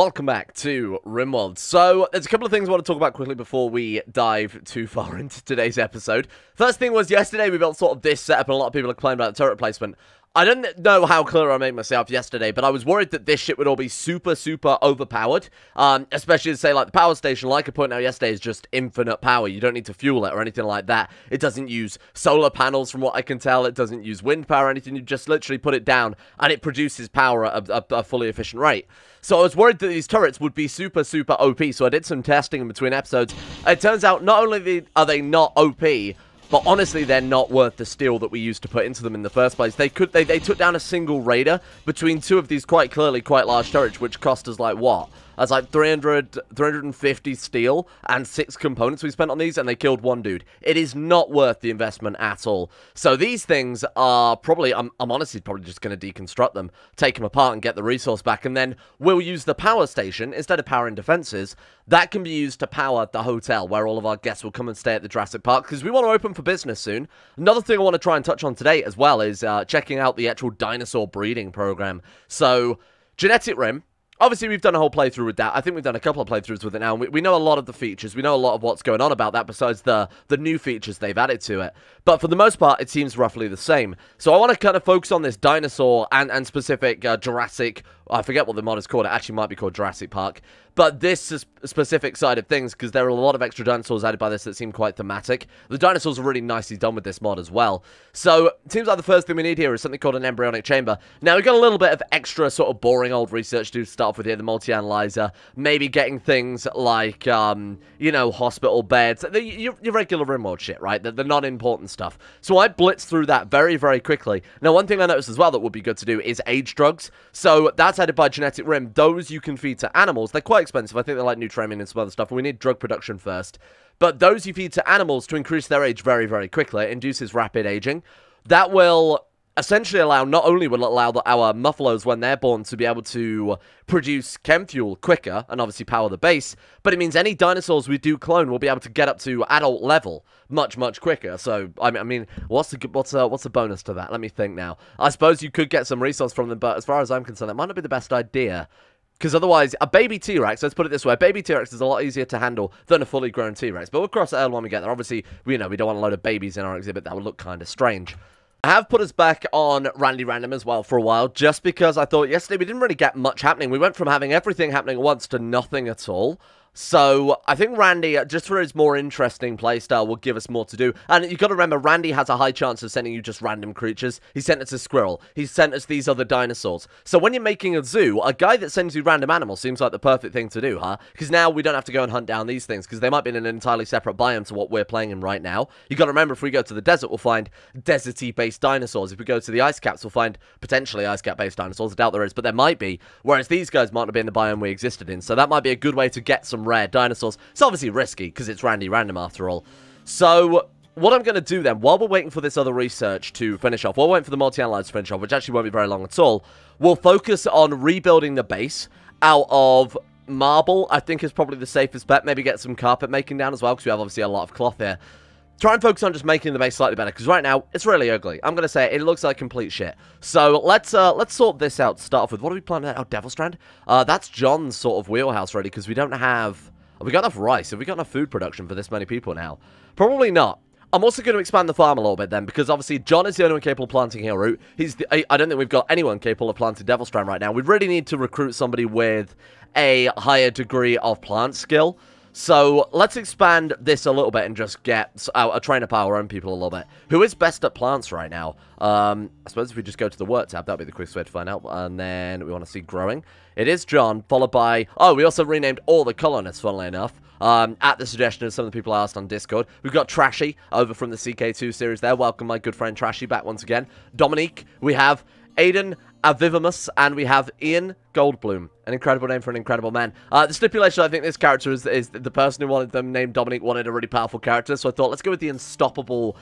Welcome back to Rimworld. So, there's a couple of things I want to talk about quickly before we dive too far into today's episode. First thing was, yesterday we built sort of this setup, and a lot of people are complaining about the turret placement. I don't know how clear I made myself yesterday, but I was worried that this shit would all be super overpowered. Especially to say, like, the power station, like I pointed out yesterday, is just infinite power. You don't need to fuel it or anything like that. It doesn't use solar panels, from what I can tell. It doesn't use wind power or anything. You just literally put it down, and it produces power at a fully efficient rate. So I was worried that these turrets would be super OP, so I did some testing in between episodes. It turns out not only are they not OP, but honestly, they're not worth the steel that we used to put into them in the first place. They took down a single raider between two of these quite large turrets, which cost us, like, what? That's like 350 steel and 6 components we spent on these, and they killed one dude. It is not worth the investment at all. So these things are probably, I'm honestly probably just going to deconstruct them, take them apart and get the resource back, and then we'll use the power station, instead of powering defenses, that can be used to power the hotel, where all of our guests will come and stay at the Jurassic Park, because we want to open for business soon. Another thing I want to try and touch on today as well is checking out the actual dinosaur breeding program. So, Genetic Rim. Obviously, we've done a whole playthrough with that. I think we've done a couple of playthroughs with it now. We know a lot of the features. We know a lot of what's going on about that besides the new features they've added to it. But for the most part, it seems roughly the same. So I want to kind of focus on this dinosaur and specific Jurassic... I forget what the mod is called. It actually might be called Jurassic Park. But this is a specific side of things, because there are a lot of extra dinosaurs added by this that seem quite thematic. The dinosaurs are really nicely done with this mod as well. So, it seems like the first thing we need here is something called an embryonic chamber. Now, we've got a little bit of extra sort of boring old research to start off with here. The multi-analyzer, maybe getting things like, you know, hospital beds. Your regular Rimworld shit, right? The non-important stuff. So, I blitzed through that very quickly. Now, one thing I noticed as well that would be good to do is age drugs. So, that's added by Genetic Rim. Those you can feed to animals. They're quite expensive. I think they're like Nutramium and some other stuff, and we need drug production first. But those you feed to animals to increase their age very quickly. It induces rapid aging. That will essentially allow, not only will it allow our muffalos when they're born to be able to produce chem fuel quicker and obviously power the base, but it means any dinosaurs we do clone will be able to get up to adult level much quicker. So I mean, what's the bonus to that? Let me think now. I suppose you could get some resource from them, but as far as I'm concerned, that might not be the best idea. Because otherwise, a baby T-Rex, let's put it this way, a baby T-Rex is a lot easier to handle than a fully grown T-Rex. But we'll cross that out when we get there. Obviously, we don't want a load of babies in our exhibit. That would look kind of strange. I have put us back on Randy Random as well for a while, just because I thought yesterday we didn't really get much happening. We went from having everything happening at once to nothing at all. So, I think Randy, just for his more interesting playstyle, will give us more to do. And you've got to remember, Randy has a high chance of sending you just random creatures. He sent us a squirrel. He sent us these other dinosaurs. So, when you're making a zoo, a guy that sends you random animals seems like the perfect thing to do, huh? Because now we don't have to go and hunt down these things, because they might be in an entirely separate biome to what we're playing in right now. You've got to remember, if we go to the desert, we'll find deserty-based dinosaurs. If we go to the ice caps, we'll find potentially ice cap-based dinosaurs. I doubt there is, but there might be. Whereas these guys might not be in the biome we existed in. So, that might be a good way to get some rare dinosaurs. It's obviously risky, because it's Randy Random after all. So, what I'm going to do then, while we're waiting for this other research to finish off, while we're waiting for the multi-analyzer to finish off, which actually won't be very long at all, we'll focus on rebuilding the base out of marble. I think is probably the safest bet. Maybe get some carpet making down as well, because we have obviously a lot of cloth here. Try and focus on just making the base slightly better, because right now, it's really ugly. I'm going to say it looks like complete shit. So, let's sort this out to start off with. What are we planning out? Oh, Devil Strand? That's John's sort of wheelhouse ready, because we don't have... Have we got enough rice? Have we got enough food production for this many people now? Probably not. I'm also going to expand the farm a little bit then, because obviously John is the only one capable of planting here root. I don't think we've got anyone capable of planting Devil Strand right now. We really need to recruit somebody with a higher degree of plant skill. So, let's expand this a little bit and just get train up our own people a little bit. Who is best at plants right now? I suppose if we just go to the work tab, that'll be the quickest way to find out. And then we want to see growing. It is John, followed by... Oh, we also renamed all the colonists, funnily enough. At the suggestion of some of the people I asked on Discord. We've got Trashy over from the CK2 series there. Welcome my good friend Trashy back once again. Dominique. We have Aiden Avivamus, and we have Ian Goldblum. An incredible name for an incredible man. The stipulation, I think this character is the person who wanted them named Dominic wanted a really powerful character, so I thought, let's go with the unstoppable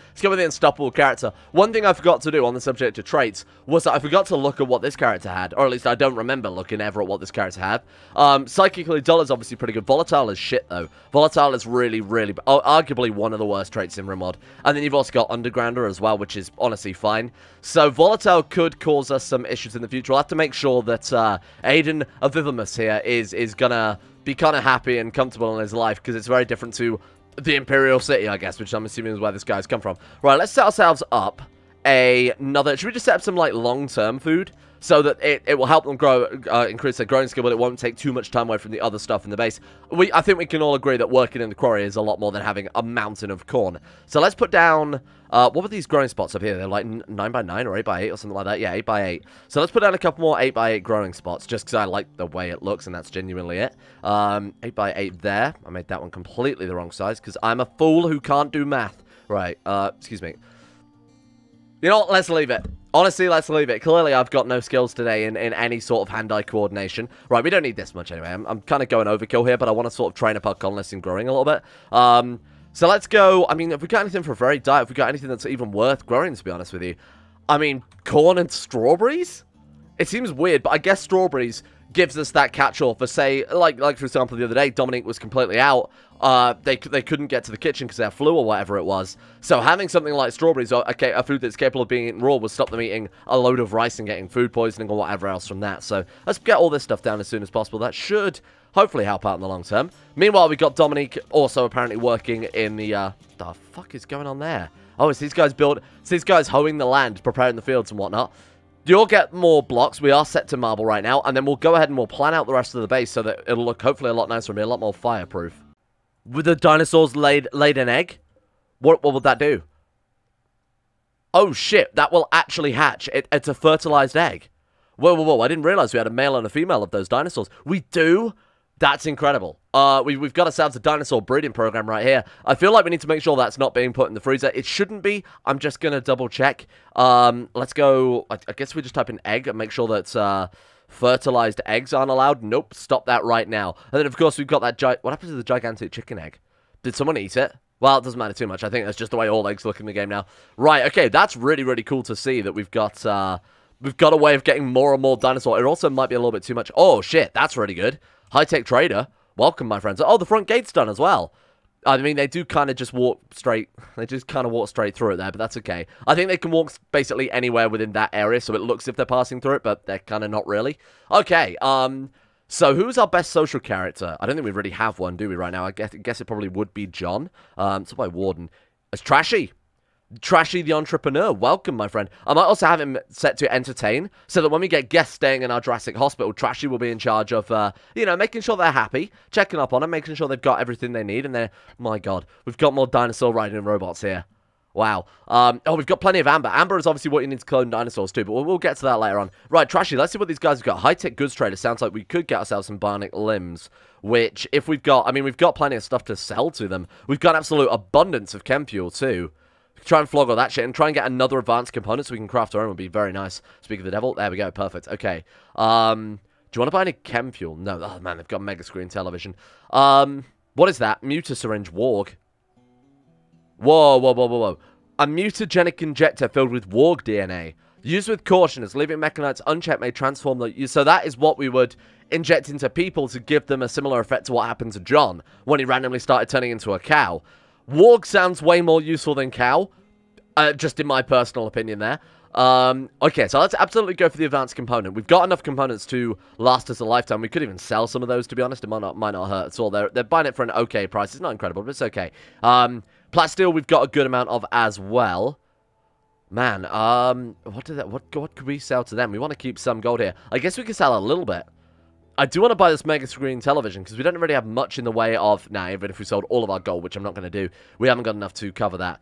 character. One thing I forgot to do on the subject of traits was that I forgot to look at what this character had, or at least I don't remember looking ever at what this character had. Psychically dull is obviously pretty good. Volatile is shit, though. Volatile is really, arguably one of the worst traits in Rimworld. And then you've also got Undergrounder as well, which is honestly fine. So Volatile could cause us some issues in the future. We'll have to make sure that Aiden Avivamus here is gonna be kind of happy and comfortable in his life, because it's very different to the Imperial City, I guess, which I'm assuming is where this guy's come from. Right, let's set ourselves up another... Should we just set up some, like, long-term food? So that it will help them grow, increase their growing skill, but it won't take too much time away from the other stuff in the base. I think we can all agree that working in the quarry is a lot more than having a mountain of corn. So let's put down, what were these growing spots up here? They're like 9x9 or 8x8 or something like that. Yeah, 8x8. So let's put down a couple more 8x8 growing spots, just because I like the way it looks, and that's genuinely it. 8x8 there. I made that one completely the wrong size, because I'm a fool who can't do math. Right, excuse me. You know what? Let's leave it. Honestly, let's leave it. Clearly, I've got no skills today in any sort of hand-eye coordination. Right, we don't need this much anyway. I'm kind of going overkill here, but I want to sort of train up our colonists in growing a little bit. So let's go. I mean, have we got anything for a very diet? Have we got anything that's even worth growing, to be honest with you? I mean, corn and strawberries? It seems weird, but I guess strawberries gives us that catch-all for, say, like for example, the other day, Dominique was completely out. They couldn't get to the kitchen because they had flu or whatever it was. So having something like strawberries, or a food that's capable of being eaten raw, will stop them eating a load of rice and getting food poisoning or whatever else from that. So let's get all this stuff down as soon as possible. That should hopefully help out in the long term. Meanwhile, we've got Dominique also apparently working in the fuck is going on there? Oh, it's these guys hoeing the land, preparing the fields and whatnot. You'll get more blocks. We are set to marble right now, and then we'll go ahead and we'll plan out the rest of the base so that it'll look hopefully a lot nicer and be a lot more fireproof. Would the dinosaurs laid an egg? What would that do? Oh shit, that will actually hatch. It's a fertilized egg. Whoa, I didn't realize we had a male and a female of those dinosaurs. We do? That's incredible. We've got ourselves a dinosaur breeding program right here. I feel like we need to make sure that's not being put in the freezer. It shouldn't be. I'm just going to double check. Let's go. I guess we just type in egg and make sure that fertilized eggs aren't allowed. Nope. Stop that right now. And then, of course, we've got that... What happens to the gigantic chicken egg? Did someone eat it? Well, it doesn't matter too much. I think that's just the way all eggs look in the game now. Right. Okay. That's really, really cool to see that we've got a way of getting more and more dinosaur. It also might be a little bit too much. Oh, shit. That's really good. High-tech trader. Welcome, my friends. Oh, the front gate's done as well. I mean, they do kind of just walk straight. They just kind of walk straight through it there, but that's okay. I think they can walk basically anywhere within that area, so it looks as if they're passing through it, but they're kind of not really. Okay, so who's our best social character? I don't think we really have one, do we, right now? I guess it probably would be John. So by Warden. It's Trashy. Trashy the Entrepreneur. Welcome, my friend. I might also have him set to Entertain, so that when we get guests staying in our Jurassic Hospital, Trashy will be in charge of, you know, making sure they're happy, checking up on them, making sure they've got everything they need, and they're... My god, we've got more dinosaur riding robots here. Wow. Oh, we've got plenty of amber. Amber is obviously what you need to clone dinosaurs too, but we'll get to that later on. Right, Trashy, let's see what these guys have got. High-tech goods trader. Sounds like we could get ourselves some bionic limbs, which, if we've got... I mean, we've got plenty of stuff to sell to them. We've got absolute abundance of chem fuel too. Try and flog all that shit and try and get another advanced component so we can craft our own would be very nice. Speak of the devil. There we go. Perfect. Okay. Do you want to buy any chem fuel? No. Oh, man, they've got mega screen television. What is that? Mutasyringe Warg. Whoa. A mutagenic injector filled with Warg DNA. Used with caution as living mechanites unchecked may transform the... So that is what we would inject into people to give them a similar effect to what happened to John when he randomly started turning into a cow. Warg sounds way more useful than cow, just in my personal opinion there. Okay, so let's absolutely go for the advanced component. We've got enough components to last us a lifetime. We could even sell some of those, to be honest. It might not hurt at all. They're buying it for an okay price. It's not incredible, but it's okay. Plasteel we've got a good amount of as well. Man, what could we sell to them? We want to keep some gold here. I guess we could sell a little bit. I do want to buy this mega screen television, because we don't really have much in the way of... Nah, even if we sold all of our gold, which I'm not going to do, we haven't got enough to cover that.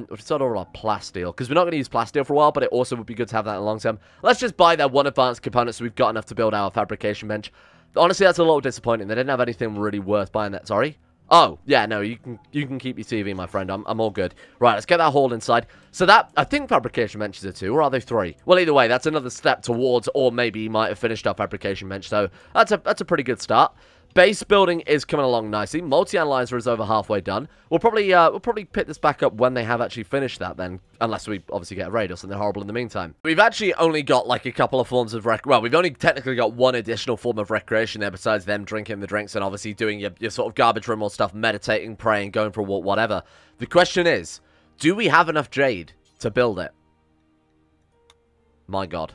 We've sold all of our plasteel, because we're not going to use plasteel for a while, but it also would be good to have that in the long term. Let's just buy that one advanced component so we've got enough to build our fabrication bench. Honestly, that's a little disappointing. They didn't have anything really worth buying that, sorry. Oh, yeah, no, you can keep your TV, my friend. I'm all good. Right, let's get that hauled inside. So that, I think fabrication benches are 2, or are they 3? Well, either way, that's another step towards, or maybe you might have finished our fabrication bench, so that's a pretty good start. Base building is coming along nicely. Multi-analyzer is over halfway done. We'll probably pick this back up when they have actually finished that then, unless we obviously get a raid or something horrible in the meantime. We've actually only got like a couple of forms of well, we've only technically got one additional form of recreation there besides them drinking the drinks and obviously doing your sort of garbage room or stuff, meditating, praying, going for a walk, whatever. The question is, do we have enough jade to build it? My god.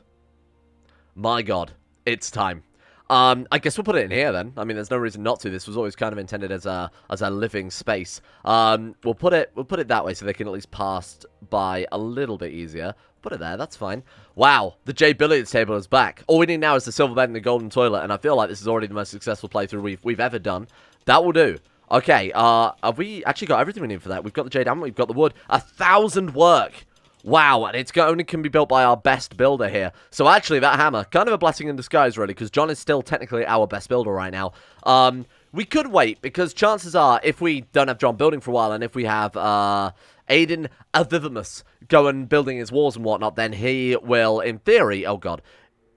My god. It's time. I guess we'll put it in here then. I mean, there's no reason not to. This was always kind of intended as a living space. We'll put it that way so they can at least pass by a little bit easier. Put it there, that's fine. Wow, the J Billiards table is back. All we need now is the silver bed and the golden toilet, and I feel like this is already the most successful playthrough we've ever done. That will do. Okay, have we actually got everything we need for that? We've got the jade diamond, we've got the wood. 1,000 work. Wow, and it's only can be built by our best builder here. So actually, that hammer, kind of a blessing in disguise, really, because John is still technically our best builder right now. We could wait, because chances are, if we don't have John building for a while, and if we have, Aiden Avivimus go and building his walls and whatnot, then he will, in theory, oh god.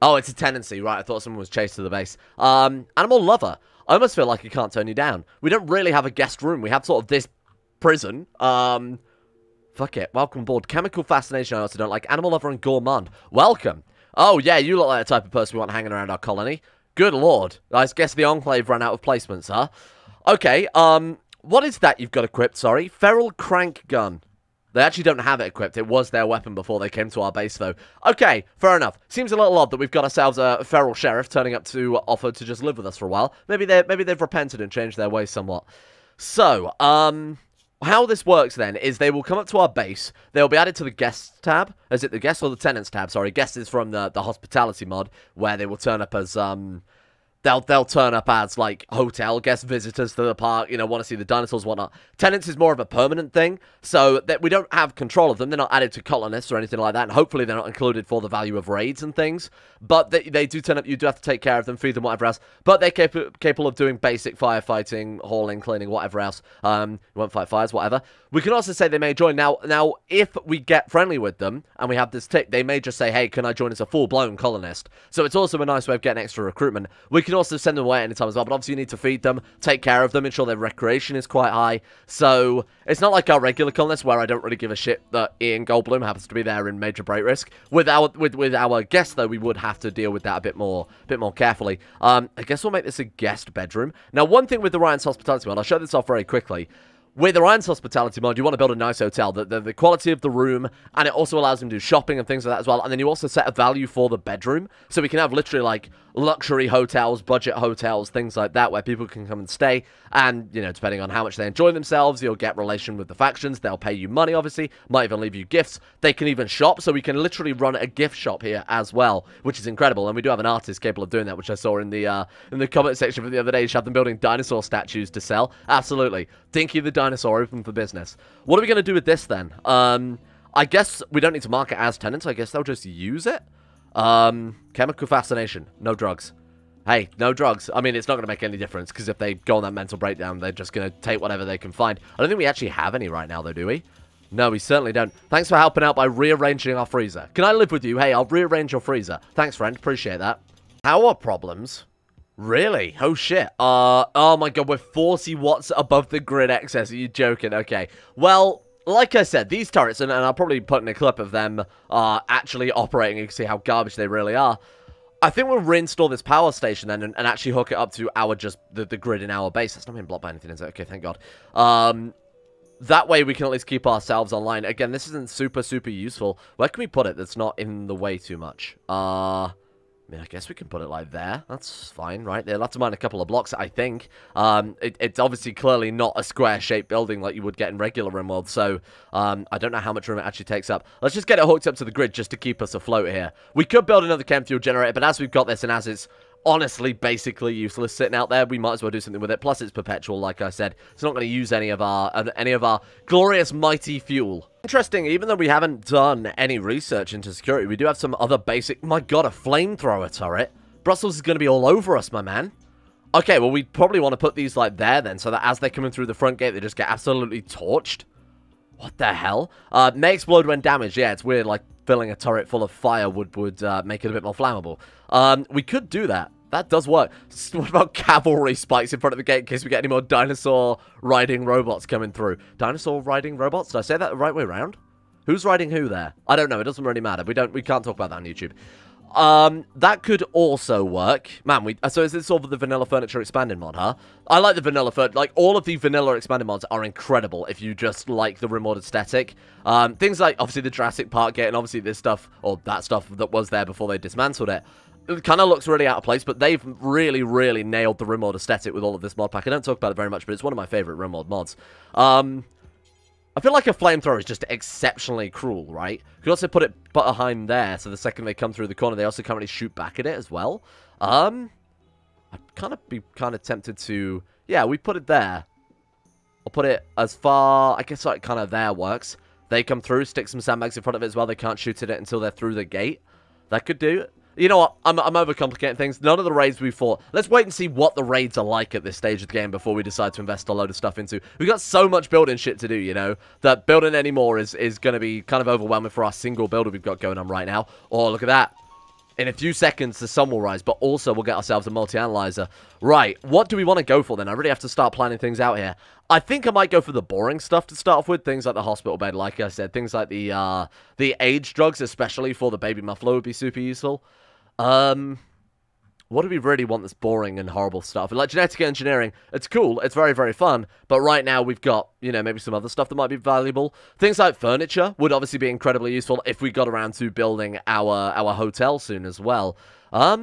Oh, it's a tendency, right? I thought someone was chased to the base. Animal lover. I almost feel like he can't turn you down. We don't really have a guest room. We have sort of this prison. Fuck it. Welcome aboard. Chemical fascination, I also don't like. Animal lover and gourmand. Welcome. Oh, yeah, you look like the type of person we want hanging around our colony. Good lord. I guess the Enclave ran out of placements, huh? Okay, what is that you've got equipped, sorry? Feral crank gun. They actually don't have it equipped. It was their weapon before they came to our base, though. Okay, fair enough. Seems a little odd that we've got ourselves a feral sheriff turning up to offer to just live with us for a while. Maybe they've repented and changed their ways somewhat. So, how this works, then, is they will come up to our base. They'll be added to the guests tab. Is it the guests or the tenants tab? Sorry, guests is from the hospitality mod, where they will turn up as, They'll turn up as, like, hotel guest visitors to the park, you know, want to see the dinosaurs and whatnot. Tenants is more of a permanent thing, so that we don't have control of them. They're not added to colonists or anything like that, and hopefully they're not included for the value of raids and things. But they do turn up, you do have to take care of them, feed them, whatever else. But they're capable of doing basic firefighting, hauling, cleaning, whatever else. You won't fight fires, whatever. We can also say they may join. Now, if we get friendly with them, and we have this tick, they may just say, hey, can I join as a full-blown colonist? So it's also a nice way of getting extra recruitment. We can also send them away at any time as well, but obviously you need to feed them, take care of them, ensure their recreation is quite high. So it's not like our regular colonists where I don't really give a shit that Ian Goldblum happens to be there in major break risk. With our guests, though, we would have to deal with that a bit more carefully. I guess we'll make this a guest bedroom. Now, one thing with the Ryan's Hospitality mod, I'll show this off very quickly. With the Ryan's Hospitality mod, you want to build a nice hotel. The quality of the room, and it also allows them to do shopping and things like that as well. And then you also set a value for the bedroom. So we can have literally, like, luxury hotels, budget hotels, things like that, where people can come and stay. And, you know, depending on how much they enjoy themselves, you'll get relation with the factions. They'll pay you money, obviously. Might even leave you gifts. They can even shop. So we can literally run a gift shop here as well, which is incredible. And we do have an artist capable of doing that, which I saw in the comment section for the other day. She had them building dinosaur statues to sell. Absolutely. Dinky the Dinosaur, open for business. What are we going to do with this, then? I guess we don't need to mark it as tenants. I guess they'll just use it. Chemical fascination. No drugs. Hey, no drugs. I mean, it's not going to make any difference, because if they go on that mental breakdown, they're just going to take whatever they can find. I don't think we actually have any right now, though, do we? No, we certainly don't. Thanks for helping out by rearranging our freezer. Can I live with you? Hey, I'll rearrange your freezer. Thanks, friend. Appreciate that. Power problems? Really? Oh, shit. Oh my god, we're 40 watts above the grid excess. Are you joking? Okay. Well, like I said, these turrets, and I'll probably put in a clip of them actually operating. You can see how garbage they really are. I think we'll reinstall this power station then and actually hook it up to our the grid in our base. That's not being blocked by anything, is it? Okay, thank god. That way we can at least keep ourselves online. Again, this isn't super useful. Where can we put it that's not in the way too much? I mean, I guess we can put it like there. That's fine, right? They'll have to mine a couple of blocks, I think. It's obviously clearly not a square-shaped building like you would get in regular Rimworld, so I don't know how much room it actually takes up. Let's just get it hooked up to the grid just to keep us afloat here. We could build another chem fuel generator, but as we've got this and as it's honestly basically useless sitting out there, we might as well do something with it. Plus, it's perpetual, like I said. It's not going to use any of our glorious mighty fuel. Interesting, even though we haven't done any research into security, we do have some other basic... My god, a flamethrower turret. Brussels is going to be all over us, my man. Okay, well, we probably want to put these, like, there, then, so that as they're coming through the front gate, they just get absolutely torched. What the hell? May explode when damaged. Yeah, it's weird, like, filling a turret full of fire would make it a bit more flammable. We could do that. That does work. What about cavalry spikes in front of the gate in case we get any more dinosaur riding robots coming through? Dinosaur riding robots? Did I say that the right way around? Who's riding who there? I don't know. It doesn't really matter. We can't talk about that on YouTube. That could also work. Man, so is this all the vanilla furniture expanded mod, huh? I like the vanilla like, all of the vanilla expanded mods are incredible if you just like the Rimworld aesthetic. Things like, obviously, the Jurassic Park gate and obviously this stuff, or that stuff that was there before they dismantled it. it kind of looks really out of place, but they've really, really nailed the Rimworld aesthetic with all of this mod pack. I don't talk about it very much, but it's one of my favorite Rimworld mods. I feel like a flamethrower is just exceptionally cruel, right? You could also put it behind there, so the second they come through the corner, they also can't really shoot back at it as well. I'd be kind of tempted to... Yeah, we put it there. I'll put it as far... I guess like kind of there works. They come through, stick some sandbags in front of it as well. They can't shoot at it until they're through the gate. That could do it. You know what? I'm overcomplicating things. None of the raids we fought... Let's wait and see what the raids are like at this stage of the game before we decide to invest a load of stuff into. We've got so much building shit to do, you know, that building any more is going to be kind of overwhelming for our single builder we've got going on right now. Oh, look at that. In a few seconds, the sun will rise, but also we'll get ourselves a multi-analyzer. Right, what do we want to go for then? I really have to start planning things out here. I think I might go for the boring stuff to start off with. Things like the hospital bed, like I said. Things like the age drugs, especially for the baby muffler, would be super useful. What do we really want that's boring and horrible stuff? Like genetic engineering, it's cool, it's very, very fun, but right now we've got, you know, maybe some other stuff that might be valuable. Things like furniture would obviously be incredibly useful if we got around to building our hotel soon as well. I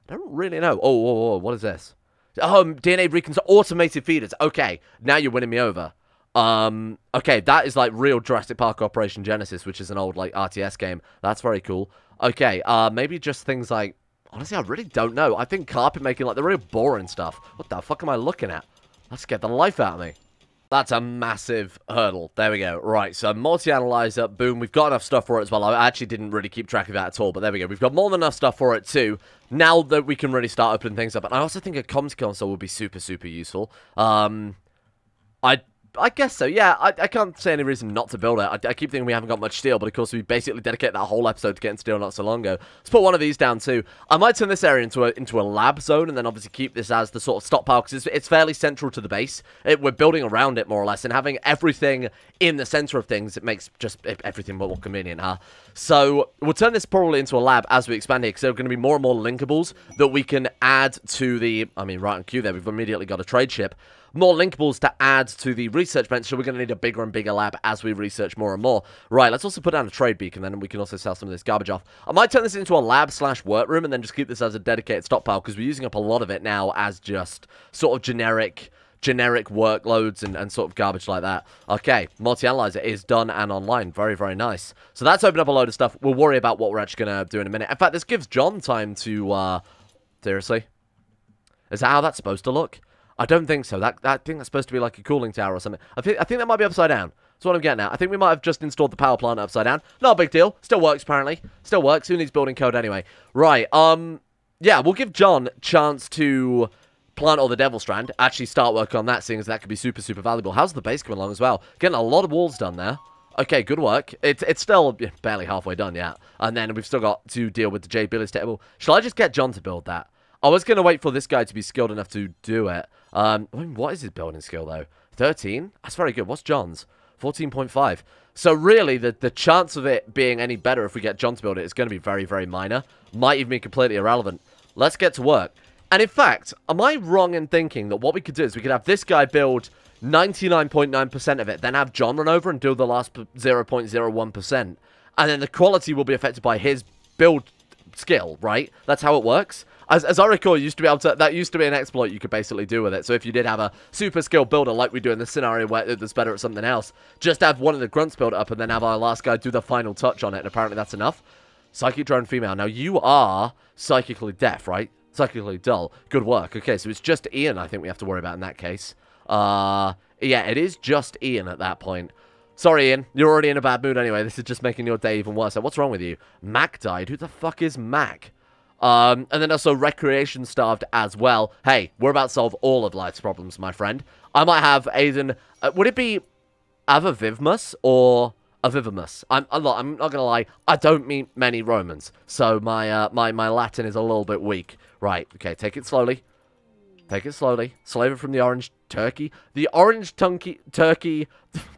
don't really know. Oh, what is this? DNA automated feeders. Okay, now you're winning me over. Okay, that is like real Jurassic Park Operation Genesis, which is an old, like, RTS game. That's very cool. Okay, maybe just things like... Honestly, I really don't know. I think carpet making, like, the real boring stuff. What the fuck am I looking at? That scared the life out of me. That's a massive hurdle. There we go. Right, so multi-analyzer, boom. We've got enough stuff for it as well. I actually didn't really keep track of that at all, but there we go. We've got more than enough stuff for it, too. Now that we can really start opening things up. And I also think a comms console would be super, super useful. I guess so, yeah. I can't say any reason not to build it. I keep thinking we haven't got much steel, but of course we basically dedicated that whole episode to getting steel not so long ago. Let's put one of these down too. I might turn this area into a lab zone and then obviously keep this as the sort of stockpile because it's fairly central to the base. We're building around it more or less, and having everything in the center of things, it makes just everything more convenient, huh? So we'll turn this probably into a lab as we expand here because there are going to be more and more linkables that we can add to the... I mean, right on cue there, we've immediately got a trade ship. More linkables to add to the research bench, so we're going to need a bigger and bigger lab as we research more and more. Right, let's also put down a trade beacon, then we can also sell some of this garbage off. I might turn this into a lab/workroom and then just keep this as a dedicated stockpile, because we're using up a lot of it now as just sort of generic workloads and sort of garbage like that. Okay, multi-analyzer is done and online. Very, very nice. So that's opened up a load of stuff. We'll worry about what we're actually going to do in a minute. In fact, this gives John time to, seriously? Is that how that's supposed to look? I don't think so. I think that's supposed to be like a cooling tower or something. I think that might be upside down. That's what I'm getting at. I think we might have just installed the power plant upside down. Not a big deal. Still works, apparently. Still works. Who needs building code anyway? Right, yeah, we'll give John a chance to plant all the Devil Strand. Actually start work on that, seeing as that could be super, super valuable. How's the base coming along as well? Getting a lot of walls done there. Okay, good work. It's still barely halfway done yet. And then we've still got to deal with the J. Billy's table. Shall I just get John to build that? I was going to wait for this guy to be skilled enough to do it. I mean, what is his building skill, though? 13? That's very good. What's John's? 14.5. So, really, the chance of it being any better if we get John to build it is going to be very, very minor. Might even be completely irrelevant. Let's get to work. And, in fact, am I wrong in thinking that what we could do is we could have this guy build 99.9% of it, then have John run over and do the last 0.01%. And then the quality will be affected by his build skill, right? That's how it works. As I recall, you used to be able to, that used to be an exploit you could basically do with it. So if you did have a super skilled builder like we do in this scenario where it's better at something else, just have one of the grunts build it up and then have our last guy do the final touch on it, and apparently that's enough. Psychic drone female. Now you are psychically deaf, right? Psychically dull. Good work. Okay, so it's just Ian I think we have to worry about in that case. Yeah, it is just Ian at that point. Sorry, Ian. You're already in a bad mood anyway. This is just making your day even worse. So what's wrong with you? Mac died. Who the fuck is Mac? And then also recreation starved as well. Hey, we're about to solve all of life's problems, my friend. I might have Aiden... would it be Avivivmus or Avivimus? I'm not gonna lie. I don't meet many Romans, so my my Latin is a little bit weak. Right. Okay. Take it slowly. Take it slowly. Slave it from the orange turkey. The orange turkey.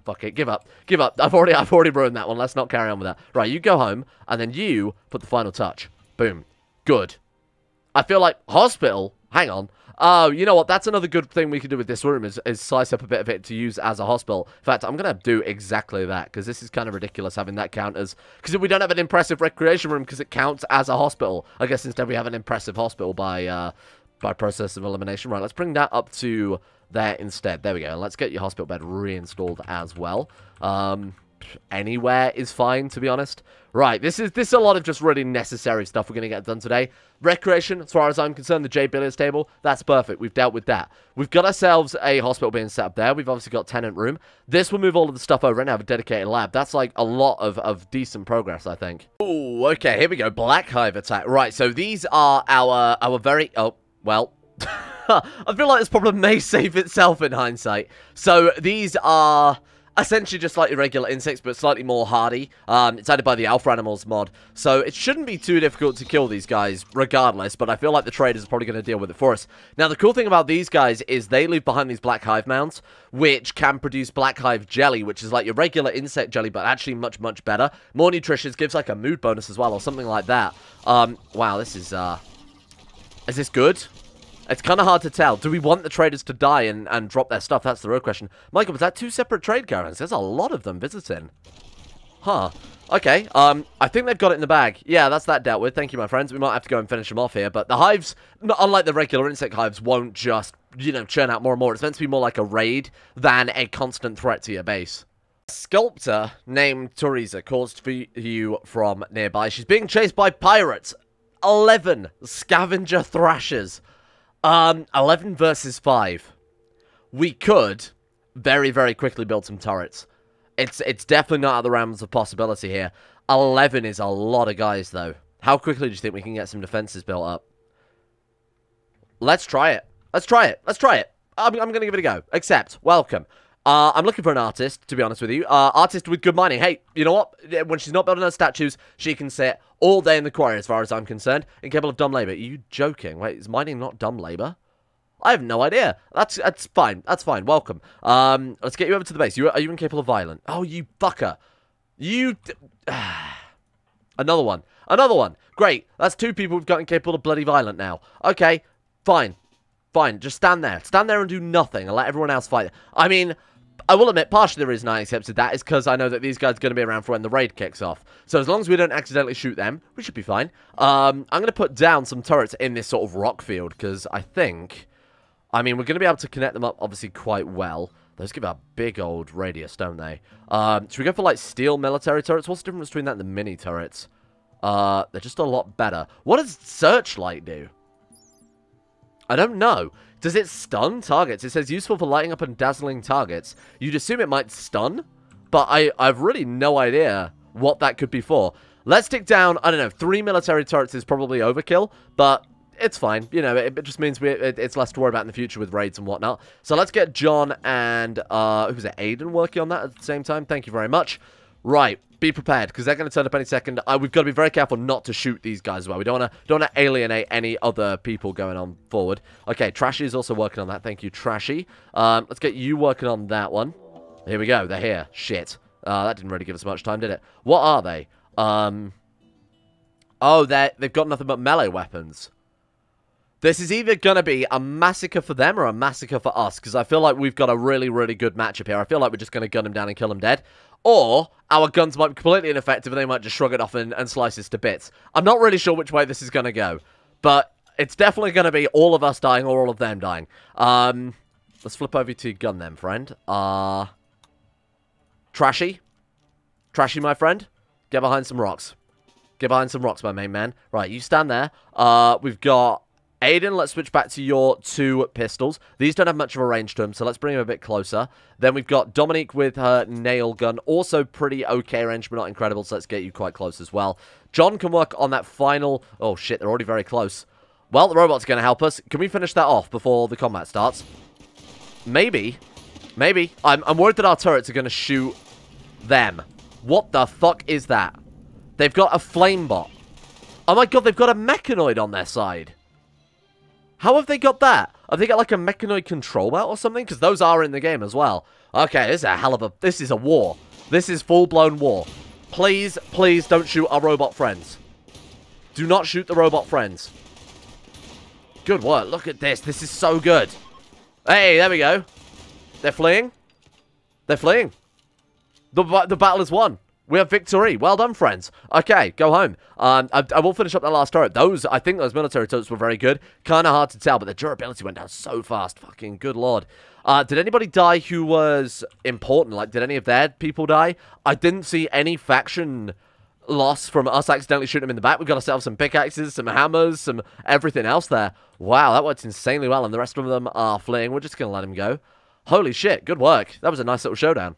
Fuck it. Give up. Give up. I've already ruined that one. Let's not carry on with that. Right. You go home, and then you put the final touch. Boom. Good. I feel like hospital. Hang on. Oh, you know what? That's another good thing we can do with this room is slice up a bit of it to use as a hospital. In fact, I'm going to do exactly that because this is kind of ridiculous having that count as... Because we don't have an impressive recreation room because it counts as a hospital. I guess instead we have an impressive hospital by process of elimination. Right, let's bring that up to there instead. There we go. And let's get your hospital bed reinstalled as well. Anywhere is fine, to be honest. Right, this is a lot of just really necessary stuff we're going to get done today. Recreation, as far as I'm concerned, the J Billiards table, that's perfect. We've dealt with that. We've got ourselves a hospital being set up there. We've obviously got tenant room. This will move all of the stuff over and have a dedicated lab. That's like a lot of decent progress, I think. Ooh, okay, here we go. Black Hive attack. Right, so these are our very... Oh, well... I feel like this problem may save itself in hindsight. So these are... essentially just like irregular insects, but slightly more hardy. It's added by the Alpha Animals mod, so it shouldn't be too difficult to kill these guys regardless, but I feel like the traders are probably going to deal with it for us. Now, the cool thing about these guys is they leave behind these black hive mounds, which can produce black hive jelly, which is like your regular insect jelly, but actually much, much better. More nutritious, gives like a mood bonus as well, or something like that. Wow, this is this good? It's kind of hard to tell. Do we want the traders to die and drop their stuff? That's the real question. Michael, was that 2 separate trade caravans? There's a lot of them visiting. Huh. Okay, I think they've got it in the bag. Yeah, that's that dealt with. Thank you, my friends. We might have to go and finish them off here. But the hives, unlike the regular insect hives, won't just, you know, churn out more and more. It's meant to be more like a raid than a constant threat to your base. A sculptor named Teresa calls for you from nearby. She's being chased by pirates. 11 scavenger thrashers. 11 versus 5. We could very, very quickly build some turrets. It's definitely not out of the realms of possibility here. 11 is a lot of guys, though. How quickly do you think we can get some defenses built up? Let's try it. Let's try it. Let's try it. I'm going to give it a go. Accept. Welcome. I'm looking for an artist, to be honest with you. Artist with good mining. Hey, you know what? When she's not building her statues, she can sit all day in the quarry, as far as I'm concerned. Incapable of dumb labor. Are you joking? Wait, is mining not dumb labor? I have no idea. That's fine. That's fine. Welcome. Let's get you over to the base. Are you incapable of violent? Oh, you fucker. You... Another one. Another one. Great. That's 2 people who've got incapable of bloody violent now. Okay. Fine. Fine. Just stand there. Stand there and do nothing and let everyone else fight. I mean... I will admit, partially the reason I accepted that is because I know that these guys are going to be around for when the raid kicks off. So as long as we don't accidentally shoot them, we should be fine. I'm going to put down some turrets in this sort of rock field because I think... I mean, we're going to be able to connect them up, obviously, quite well. Those give a big old radius, don't they? Should we go for, like, steel military turrets? What's the difference between that and the mini turrets? They're just a lot better. What does Searchlight do? I don't know. Does it stun targets? It says useful for lighting up and dazzling targets. You'd assume it might stun, but I've really no idea what that could be for. Let's stick down, I don't know, 3 military turrets is probably overkill, but it's fine. You know, it just means it's less to worry about in the future with raids and whatnot. So let's get John and, who was it, Aiden working on that at the same time. Thank you very much. Right, be prepared, because they're going to turn up any second. We've got to be very careful not to shoot these guys as well. We don't want to alienate any other people going on forward. Okay, Trashy is also working on that. Thank you, Trashy. Let's get you working on that one. Here we go. They're here. Shit. That didn't really give us much time, did it? What are they? Oh, they've got nothing but melee weapons. This is either going to be a massacre for them or a massacre for us, because I feel like we've got a really, really good matchup here. I feel like we're just going to gun them down and kill them dead. Or our guns might be completely ineffective and they might just shrug it off and slice us to bits. I'm not really sure which way this is going to go. But it's definitely going to be all of us dying or all of them dying. Let's flip over to gun them, friend. Trashy? Trashy, my friend? Get behind some rocks. Get behind some rocks, my main man. Right, you stand there. We've got... Aiden, let's switch back to your 2 pistols. These don't have much of a range to them, so let's bring them a bit closer. Then we've got Dominique with her nail gun. Also pretty okay range, but not incredible, so let's get you quite close as well. John can work on that final... Oh, shit, they're already very close. Well, the robot's going to help us. Can we finish that off before the combat starts? Maybe. Maybe. I'm worried that our turrets are going to shoot them. What the fuck is that? They've got a flame bot. Oh my god, they've got a mechanoid on their side. How have they got that? Have they got like a mechanoid control belt or something? Because those are in the game as well. Okay, this is a hell of a... This is a war. This is full-blown war. Please, please don't shoot our robot friends. Do not shoot the robot friends. Good work. Look at this. This is so good. Hey, there we go. They're fleeing. They're fleeing. The battle is won. We have victory. Well done, friends. Okay, go home. I will finish up that last turret. I think those military turrets were very good. Kind of hard to tell, but the durability went down so fast. Fucking good lord. Did anybody die who was important? Like, did any of their people die? I didn't see any faction loss from us accidentally shooting them in the back. We've got ourselves some pickaxes, some hammers, some everything else there. Wow, that worked insanely well, and the rest of them are fleeing. We're just going to let him go. Holy shit, good work. That was a nice little showdown.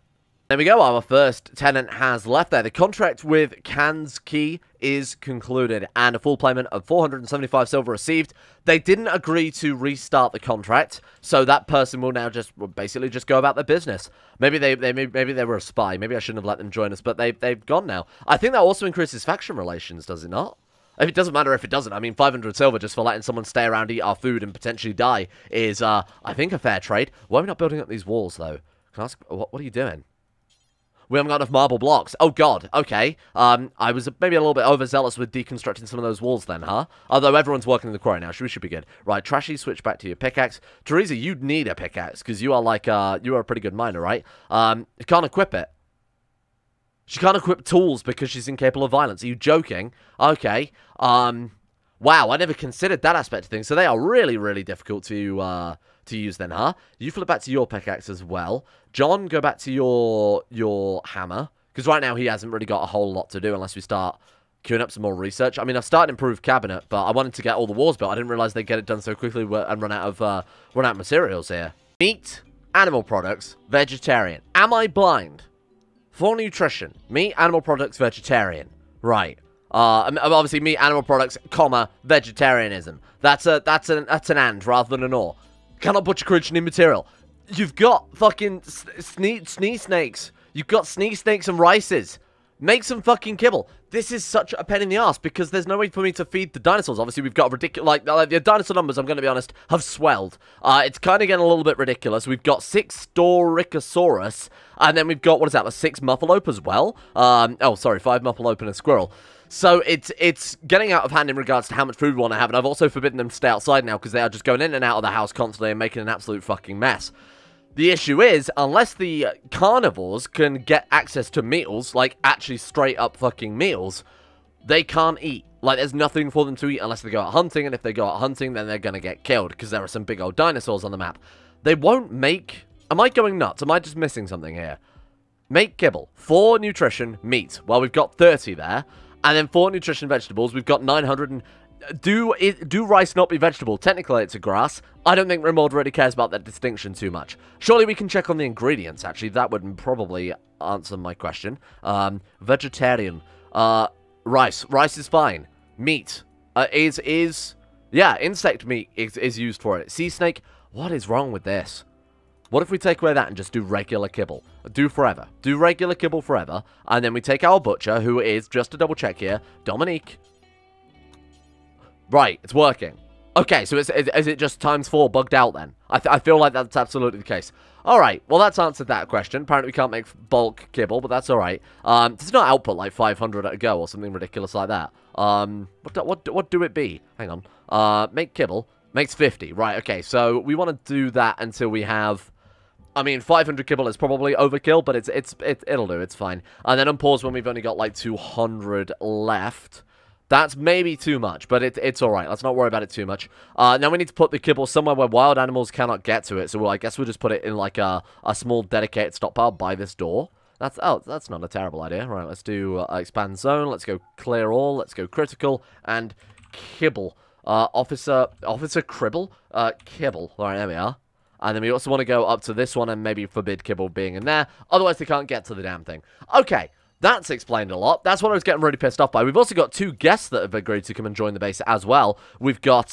There we go, our first tenant has left there. The contract with Kanski is concluded, and a full payment of 475 silver received. They didn't agree to restart the contract, so that person will now basically just go about their business. Maybe they were a spy. Maybe I shouldn't have let them join us, but they've gone now. I think that also increases faction relations, does it not? If it doesn't matter if it doesn't. I mean, 500 silver just for letting someone stay around, eat our food, and potentially die is, I think, a fair trade. Why are we not building up these walls, though? Can I ask, what are you doing? We haven't got enough marble blocks. Oh, God. Okay. I was maybe a little bit overzealous with deconstructing some of those walls then, huh? Although everyone's working in the quarry now. We should be good. Right, Trashy, switch back to your pickaxe. Teresa, you'd need a pickaxe, because you are like, you are a pretty good miner, right? You can't equip it. She can't equip tools because she's incapable of violence. Are you joking? Okay. Wow, I never considered that aspect of things. So they are really, really difficult to use then, huh? You flip back to your pickaxe as well. John, go back to your hammer. Because right now he hasn't really got a whole lot to do unless we start queuing up some more research. I mean, I've started improved cabinet, but I wanted to get all the walls built. I didn't realize they'd get it done so quickly and run out of materials here. Meat, animal products, vegetarian. Am I blind? For nutrition, meat, animal products, vegetarian. Right. Obviously, meat, animal products, comma, vegetarianism. That's an and rather than an or. Cannot butcher creature new material. You've got fucking snee snakes. You've got snee snakes and rices. Make some fucking kibble. This is such a pain in the ass because there's no way for me to feed the dinosaurs. Obviously, we've got ridiculous... Like, the dinosaur numbers, I'm going to be honest, have swelled. It's kind of getting a little bit ridiculous. We've got 6 Storicosaurus, and then we've got, what is that, 6 Muffalope as well? Oh, sorry, 5 Muffalope and a squirrel. So it's getting out of hand in regards to how much food we want to have, and I've also forbidden them to stay outside now because they are just going in and out of the house constantly and making an absolute fucking mess. The issue is, unless the carnivores can get access to meals, like actually straight up fucking meals, they can't eat. Like, there's nothing for them to eat unless they go out hunting, and if they go out hunting, then they're going to get killed because there are some big old dinosaurs on the map. They won't make... Am I going nuts? Am I just missing something here? Make kibble. 4 nutrition meat. Well, we've got 30 there. And then 4 nutrition vegetables. We've got 900 and... Do rice not be vegetable? Technically, it's a grass. I don't think Rimworld really cares about that distinction too much. Surely we can check on the ingredients, actually. That would probably answer my question. Vegetarian. Rice. Rice is fine. Meat. Yeah, insect meat is used for it. Sea snake. What is wrong with this? What if we take away that and just do regular kibble? Do forever. Do regular kibble forever. And then we take our butcher, who is, just to double check here, Dominique. Right, it's working. Okay, so is it just ×4 bugged out then? I feel like that's absolutely the case. Alright, well that's answered that question. Apparently we can't make bulk kibble, but that's alright. Does it not output like 500 at a go or something ridiculous like that? What do it be? Hang on. Make kibble. Makes 50. Right, okay, so we want to do that until we have... I mean, 500 kibble is probably overkill, but it'll do. It's fine. And then unpause when we've only got like 200 left. That's maybe too much, but it's alright. Let's not worry about it too much. Now we need to put the kibble somewhere where wild animals cannot get to it. So I guess we'll just put it in like a small dedicated stockpile by this door. That's not a terrible idea. Right, let's do expand zone. Let's go clear all. Let's go critical and kibble. Officer cribble? Kibble. Alright, there we are. And then we also want to go up to this one and maybe forbid kibble being in there. Otherwise they can't get to the damn thing. Okay. That's explained a lot. That's what I was getting really pissed off by. We've also got 2 guests that have agreed to come and join the base as well. We've got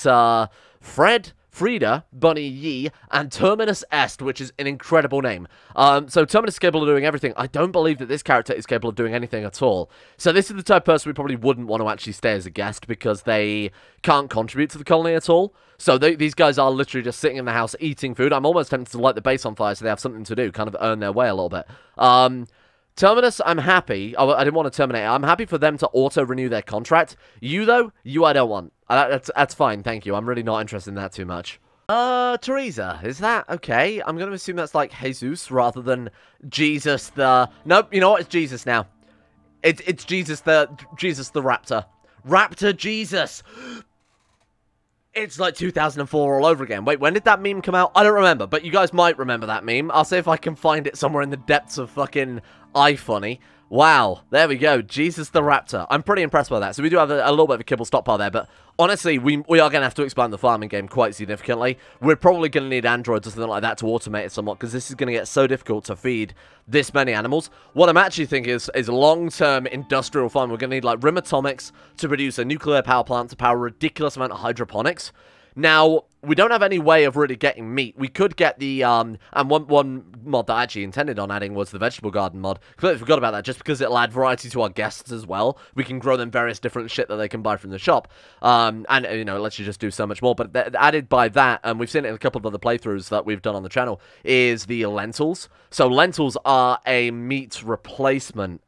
Frida, Bunny Yee, and Terminus Est, which is an incredible name. So Terminus is capable of doing everything. I don't believe that this character is capable of doing anything at all. So this is the type of person we probably wouldn't want to actually stay as a guest because they can't contribute to the colony at all. So these guys are literally just sitting in the house eating food. I'm almost tempted to light the base on fire so they have something to do, kind of earn their way a little bit. Terminus, I'm happy. Oh, I didn't want to terminate. I'm happy for them to auto-renew their contract. You, though, I don't want. That's fine, thank you. I'm really not interested in that too much. Teresa, is that okay? I'm going to assume that's like Jesus rather than Jesus the... Nope, you know what? It's Jesus now. It's Jesus the Raptor. Raptor Jesus! It's like 2004 all over again. Wait, when did that meme come out? I don't remember, but you guys might remember that meme. I'll see if I can find it somewhere in the depths of fucking iFunny. Wow, there we go. Jesus the Raptor. I'm pretty impressed by that. So we do have a little bit of a kibble stockpile there, but honestly, we are going to have to expand the farming game quite significantly. We're probably going to need androids or something like that to automate it somewhat, because this is going to get so difficult to feed this many animals. What I'm actually thinking is long-term industrial farming. We're going to need, like, atomics to produce a nuclear power plant to power a ridiculous amount of hydroponics. Now, we don't have any way of really getting meat. We could get the, and one mod that I actually intended on adding was the vegetable garden mod. Completely forgot about that, just because it'll add variety to our guests as well. We can grow them various different shit that they can buy from the shop. And, you know, it lets you just do so much more. But added by that, and we've seen it in a couple of other playthroughs that we've done on the channel, is the lentils. So lentils are a meat replacement,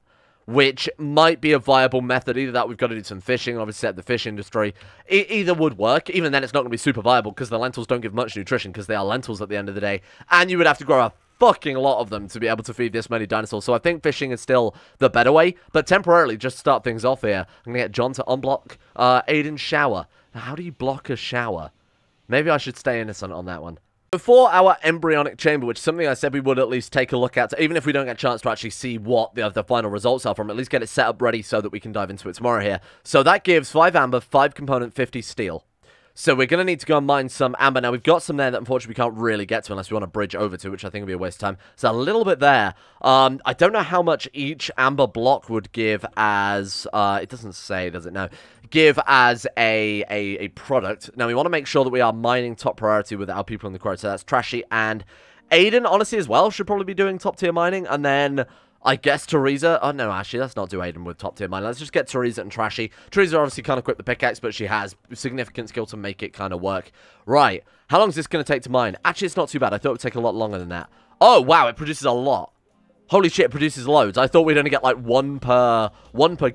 which might be a viable method. Either that, we've got to do some fishing, obviously set the fish industry. Either would work. Even then, it's not going to be super viable, because the lentils don't give much nutrition, because they are lentils at the end of the day. And you would have to grow a fucking lot of them to be able to feed this many dinosaurs. So I think fishing is still the better way. But temporarily, just to start things off here, I'm going to get John to unblock Aiden's shower. Now, how do you block a shower? Maybe I should stay innocent on that one. Before our embryonic chamber, which is something I said we would at least take a look at, even if we don't get a chance to actually see what the final results are from, at least get it set up ready so that we can dive into it tomorrow here. So that gives 5 amber, 5 component, 50 steel. So we're going to need to go and mine some amber. Now, we've got some there that unfortunately we can't really get to unless we want to bridge over to, which I think would be a waste of time. So a little bit there. I don't know how much each amber block would give as... it doesn't say, does it? No. Give as a product. Now, we want to make sure that we are mining top priority with our people in the quarry. So that's Trashy and Aiden, honestly, as well, should probably be doing top tier mining. And then... I guess Teresa... Oh, no, actually, let's not do Aiden with top tier mine. Let's just get Teresa and Trashy. Teresa obviously can't equip the pickaxe, but she has significant skill to make it kind of work. Right. How long is this going to take to mine? Actually, it's not too bad. I thought it would take a lot longer than that. Oh, wow, it produces a lot. Holy shit, it produces loads. I thought we'd only get like one per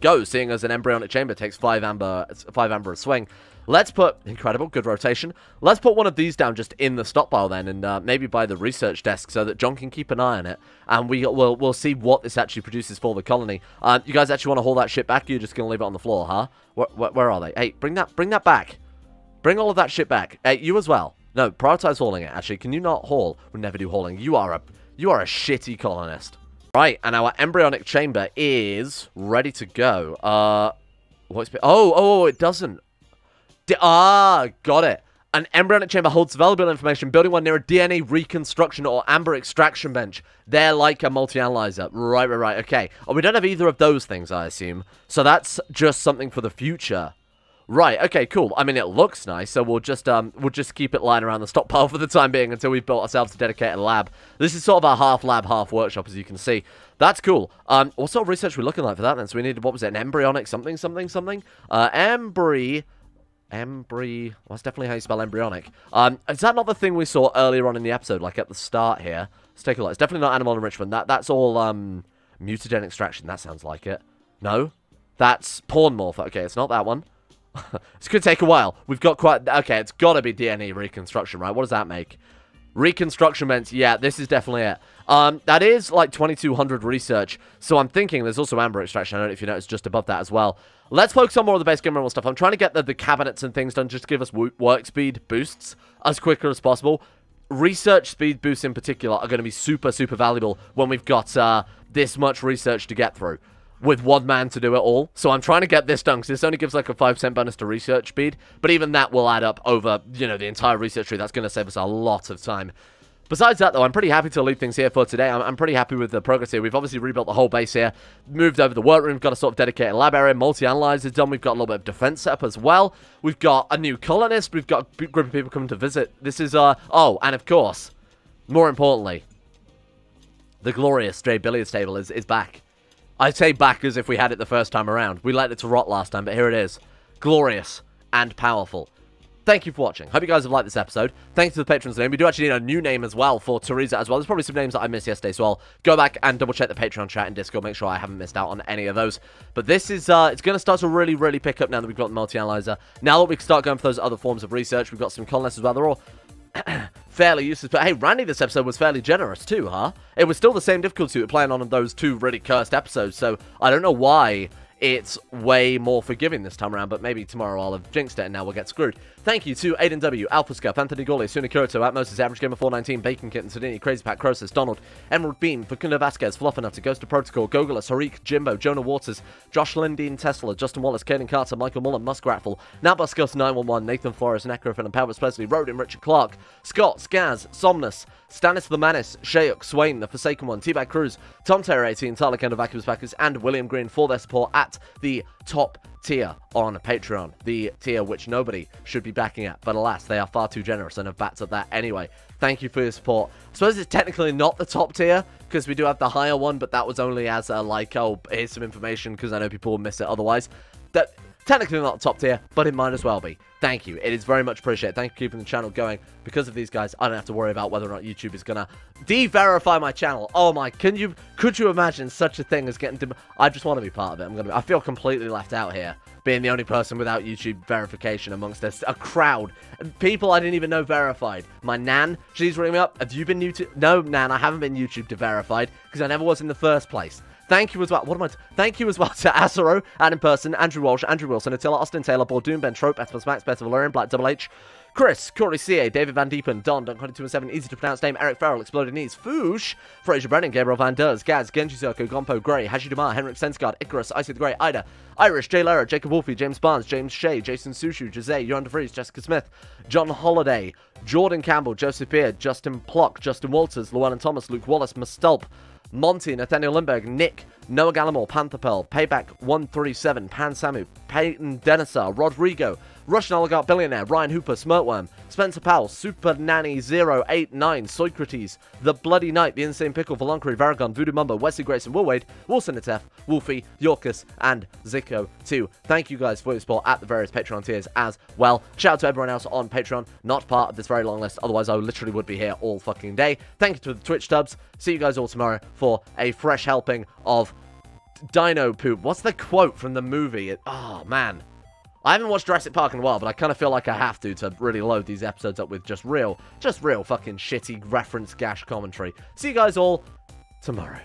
go, seeing as an embryonic chamber takes 5 amber a swing. Let's put... Incredible, good rotation. Let's put one of these down just in the stockpile then, and maybe by the research desk so that John can keep an eye on it. And we'll see what this actually produces for the colony. You guys actually want to haul that shit back, or you're just going to leave it on the floor, huh? Where are they? Hey, bring that back. Bring all of that shit back. Hey, you as well. No, prioritize hauling it, actually. Can you not haul? We never do hauling. You are a shitty colonist. Right, and our embryonic chamber is ready to go. Oh, it doesn't. Got it. An embryonic chamber holds valuable information. Building one near a DNA reconstruction or amber extraction bench. They're like a multi-analyzer. Right. Okay. Oh, we don't have either of those things, I assume. So that's just something for the future. Right. Okay. Cool. I mean, it looks nice, so we'll just keep it lying around the stockpile for the time being until we've built ourselves a dedicated lab. This is sort of our half lab, half workshop, as you can see. That's cool. What sort of research are we looking like for that then? So we needed, what was it, an embryonic something? Well, that's definitely how you spell embryonic. Is that not the thing we saw earlier on in the episode, like at the start here? Let's take a look. It's definitely not animal enrichment. That's all, mutagen extraction. That sounds like it. No? That's porn morph. Okay, it's not that one. It's going to take a while. We've got quite... Okay, it's got to be DNA reconstruction, right? What does that make? Reconstruction meant... Yeah, this is definitely it. That is like 2200 research. So I'm thinking there's also amber extraction. I don't know if you noticed just above that as well. Let's focus on more of the basic mineral stuff. I'm trying to get the cabinets and things done just to give us work speed boosts as quickly as possible. Research speed boosts in particular are going to be super, super valuable when we've got this much research to get through with one man to do it all. So I'm trying to get this done because this only gives like a 5% bonus to research speed. But even that will add up over, you know, the entire research tree. That's going to save us a lot of time. Besides that, though, I'm pretty happy to leave things here for today. I'm pretty happy with the progress here. We've obviously rebuilt the whole base here, moved over the workroom, we've got a sort of dedicated lab area, multi-analyzers done, we've got a little bit of defense set up as well. We've got a new colonist, we've got a group of people coming to visit. This is, oh, and of course, more importantly, the glorious stray billiards table is back. I say back as if we had it the first time around. We let it to rot last time, but here it is. Glorious and powerful. thank you for watching. Hope you guys have liked this episode. Thanks to the patrons' name. We do actually need a new name as well for Teresa as well. There's probably some names that I missed yesterday, so I'll go back and double check the Patreon chat and Discord, make sure I haven't missed out on any of those. But this is, it's going to start to really, really pick up now that we've got the multi-analyzer. Now that we can start going for those other forms of research, we've got some colonists as well. They're all fairly useless, but hey, Randy this episode was fairly generous too, huh? It was still the same difficulty we were playing on those two really cursed episodes, so I don't know why it's way more forgiving this time around, but maybe tomorrow I'll have jinxed it and now we'll get screwed. Thank you to Aiden W, Alpha Scuff, Anthony Gawley, Sunikirito, Atmosis, Average Gamer 419, Bacon Kitten, Sardini, Crazy Pat, Crosus, Donald, Emerald Beam, Facundo Vasquez, Fluffernutter, Ghost of Protocol, Gogolus, Harik, Jimbo, Jonah Waters, Josh Lindeen, Tesla, Justin Wallace, Kaden Carter, Michael Mullen, Muskratful, Nabuskus 911, Nathan Flores, Necrophil, and Palvis Presley, Rodin, Richard Clark, Scott, Skaz, Somnus, Stannis the Manis, Shayuk, Swain, The Forsaken One, T-Bag Cruz, Tom Terror 18, Tyler Kendall, Vacuous Backers, and William Green for their support at the top tier on Patreon, the tier which nobody should be backing at, but alas, they are far too generous and have backed up that anyway. Thank you for your support. I suppose it's technically not the top tier, because we do have the higher one, but that was only as a, like, oh, here's some information, because I know people will miss it otherwise. That technically not the top tier, but it might as well be. Thank you. It is very much appreciated. Thank you for keeping the channel going. Because of these guys, I don't have to worry about whether or not YouTube is going to de-verify my channel. Oh my, could you imagine such a thing as getting... I just want to be part of it. I feel completely left out here, being the only person without YouTube verification amongst a crowd. People I didn't even know verified. My Nan, she's ringing me up. Have you been YouTube? No, Nan, I haven't been YouTube verified because I never was in the first place. Thank you as well. Thank you as well to Asaro, Adam Person, Andrew Walsh, Andrew Wilson, Attila, Austin Taylor, Bordoon, Ben Trope, Ethel Max, Beth Valerian, Black Double H, Chris, Corey CA, David Van Diepen, Don, Dunk217, easy to pronounce name, Eric Farrell, Exploded Knees, Foosh, Fraser Brennan, Gabriel Van Ders, Gaz, Genji Zirko, Gompo, Gray, Hashi Dumar, Henrik Sensgaard, Icarus, Icy the Grey, Ida, Irish, Jay Lara, Jacob Wolfie, James Barnes, James Shea, Jason Sushu, Jose, Johan DeVries, Jessica Smith, John Holiday, Jordan Campbell, Joseph Beard, Justin Plock, Justin Walters, Llewellyn Thomas, Luke Wallace, Mustulp, Monty, Nathaniel Lindberg, Nick, Noah Gallimore, Panther Pearl, Payback 137, Pan Samu, Peyton Dinosaur, Rodrigo, Russian Oligarch Billionaire, Ryan Hooper, Smirtworm, Spencer Powell, Super Nanny 089, Socrates, The Bloody Knight, The Insane Pickle, Volunkery, Varagon, Voodoo Mumbo, Wesley Grayson, Will Wade, Wilson Natef, Wolfie, Yorkus, and Zico 2. Thank you guys for your support at the various Patreon tiers as well. Shout out to everyone else on Patreon, not part of this very long list, otherwise I literally would be here all fucking day. Thank you to the Twitch dubs. See you guys all tomorrow for a fresh helping of dino poop. What's the quote from the movie? Oh, man. I haven't watched Jurassic Park in a while, but I kind of feel like I have to really load these episodes up with just real fucking shitty reference gash commentary. See you guys all tomorrow.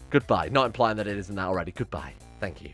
Goodbye. Not implying that it isn't that already. Goodbye. Thank you.